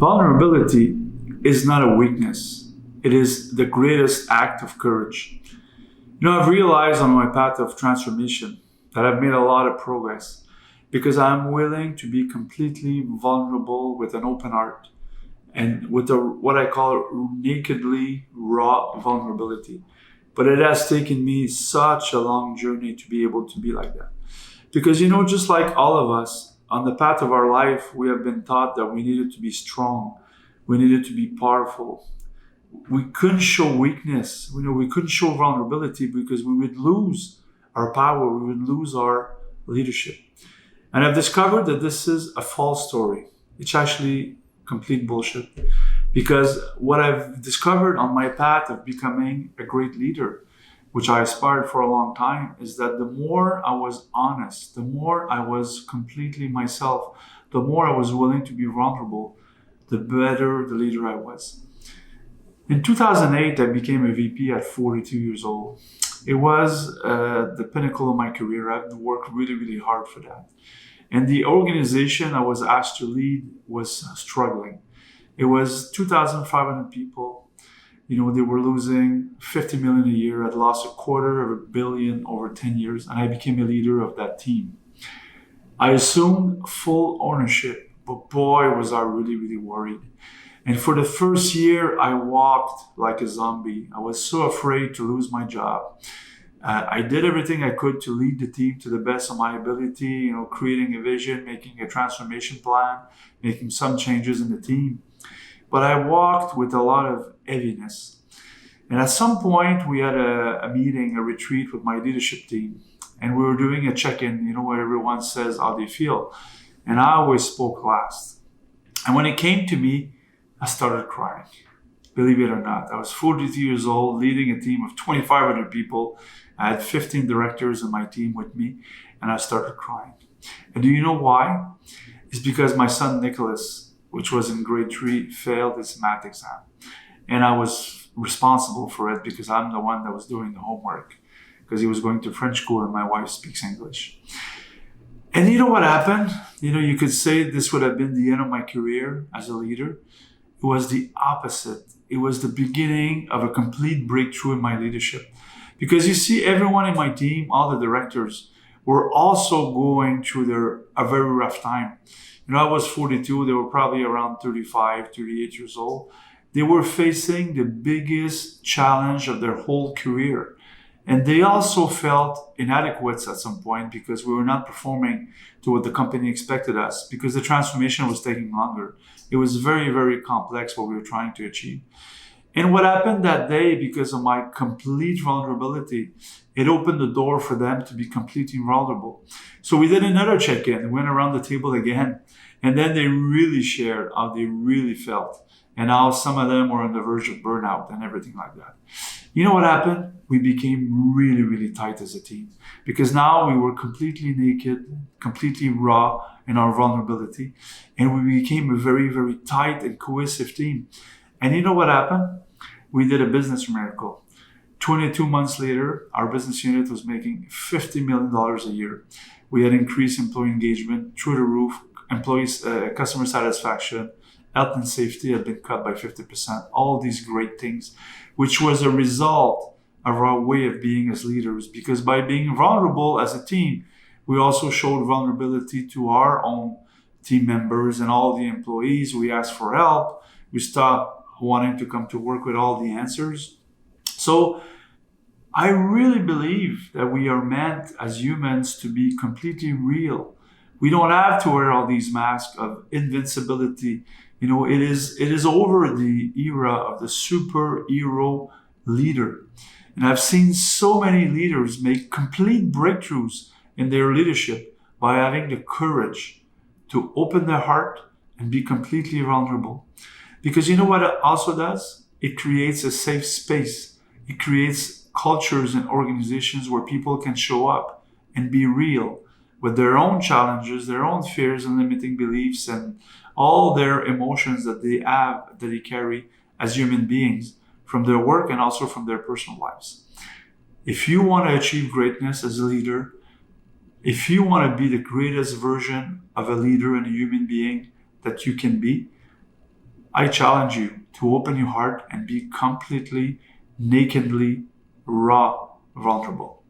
Vulnerability is not a weakness. It is the greatest act of courage. I've realized on my path of transformation that I've made a lot of progress because I'm willing to be completely vulnerable with an open heart and with what I call nakedly raw vulnerability. But it has taken me such a long journey to be able to be like that. Because, just like all of us, on the path of our life, we have been taught that we needed to be strong. We needed to be powerful. We couldn't show weakness. We couldn't show vulnerability because we would lose our power. We would lose our leadership. And I've discovered that this is a false story. It's actually complete bullshit. Because what I've discovered on my path of becoming a great leader, which I aspired for a long time, is that the more I was honest, the more I was completely myself, the more I was willing to be vulnerable, the better the leader I was. In 2008, I became a VP at 42 years old. It was the pinnacle of my career. I've worked really, really hard for that. And the organization I was asked to lead was struggling. It was 2,500 people. They were losing 50 million a year. I'd lost $250 million over 10 years, and I became a leader of that team. I assumed full ownership, but boy, was I really, really worried. And for the first year, I walked like a zombie. I was so afraid to lose my job. I did everything I could to lead the team to the best of my ability, creating a vision, making a transformation plan, making some changes in the team. But I walked with a lot of heaviness. And at some point, we had a meeting, a retreat with my leadership team. And we were doing a check-in, where everyone says how they feel. And I always spoke last. And when it came to me, I started crying. Believe it or not, I was 42 years old, leading a team of 2,500 people. I had 15 directors in my team with me, and I started crying. And do you know why? It's because my son Nicholas, which was in grade 3, failed his math exam. And I was responsible for it because I'm the one that was doing the homework because he was going to French school and my wife speaks English. And you know what happened? You could say this would have been the end of my career as a leader. It was the opposite. It was the beginning of a complete breakthrough in my leadership. Because you see, everyone in my team, all the directors, were also going through a very rough time. I was 42. They were probably around 35, 38 years old. They were facing the biggest challenge of their whole career. And they also felt inadequate at some point because we were not performing to what the company expected us because the transformation was taking longer. It was very, very complex what we were trying to achieve. And what happened that day, because of my complete vulnerability, it opened the door for them to be completely vulnerable. So we did another check-in, went around the table again, and then they really shared how they really felt and how some of them were on the verge of burnout and everything like that. You know what happened? We became really, really tight as a team because now we were completely naked, completely raw in our vulnerability, and we became a very, very tight and cohesive team. And you know what happened? We did a business miracle. 22 months later, our business unit was making $50 million a year. We had increased employee engagement through the roof, employees, customer satisfaction, health and safety had been cut by 50%. All these great things, which was a result of our way of being as leaders. Because by being vulnerable as a team, we also showed vulnerability to our own team members and all the employees. We asked for help. We stopped wanting to come to work with all the answers. So I really believe that we are meant as humans to be completely real. We don't have to wear all these masks of invincibility. It is over the era of the superhero leader. And I've seen so many leaders make complete breakthroughs in their leadership by having the courage to open their heart and be completely vulnerable. Because you know what it also does? It creates a safe space. It creates cultures and organizations where people can show up and be real with their own challenges, their own fears and limiting beliefs and all their emotions that they have, that they carry as human beings from their work and also from their personal lives. If you want to achieve greatness as a leader, if you want to be the greatest version of a leader and a human being that you can be, I challenge you to open your heart and be completely, nakedly, raw, vulnerable.